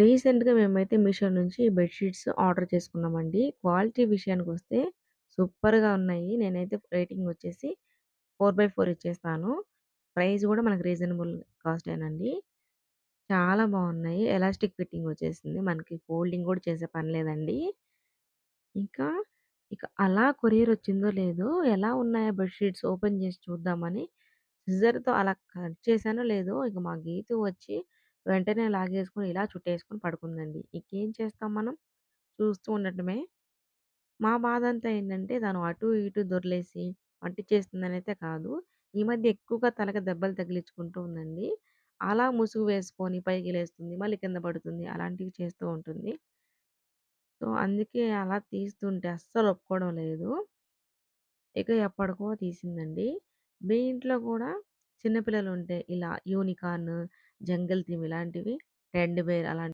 రీసెంట్‌గా మేమైతే మీషో నుంచి బెడ్ షీట్స్ ఆర్డర్ చేసుకున్నామండి. క్వాలిటీ విషయానికొస్తే సూపర్‌గా ఉన్నాయి. నేనైతే రేటింగ్ వచ్చేసి 4/4 ఇచ్చేస్తాను. ప్రైస్ గూడా మనకు రీజనబుల్ కాస్టేనండి. చాలా బావున్నాయి. ఎలాస్టిక్ ఫిట్టింగ్ వచ్చేసింది. మనకి ఫోల్డింగ్ గూడా చేసే పని లేదండి. ఇంకా అలా కొరియర్ వచ్చిందో లేదో, ఎలా ఉన్నాయా బెడ్ షీట్స్ ఓపెన్ చేసి చూద్దామని సిజర్‌తో అలా కట్ చేశానో లేదో, ఇక మా గీతు వచ్చి వెంటనే లాగేసుకొని ఇలా చుట్టేసుకొని పడుకుందండి. ఇంకేం చేస్తాం మనం? చూస్తూ ఉండటమే. మా బాధంతా ఏంటంటే తను అటు ఇటు దొర్లేసి అంటించేస్తుందనైతే కాదు. ఈ మధ్య ఎక్కువగా తలకి దెబ్బలు తగిలించుకుంటూ ఉందండి. అలా ముసుగు వేసుకొని పైకి లేస్తుంది. మళ్ళీ కింద పడుతుంది. అలాంటివి చేస్తూ ఉంటుంది. సో, అందుకే అలా తీస్తుంటే అస్సలు ఒప్పుకోవడం లేదు. ఇక ఎప్పటికో తీసిందండి. మీ ఇంట్లో కూడా చిన్న పిల్లలుంటే ఇలా యూనికార్న్, జంగిల్ థీమ్ ఇలాంటివి, టెడ్డీ బేర్ అలాంటివి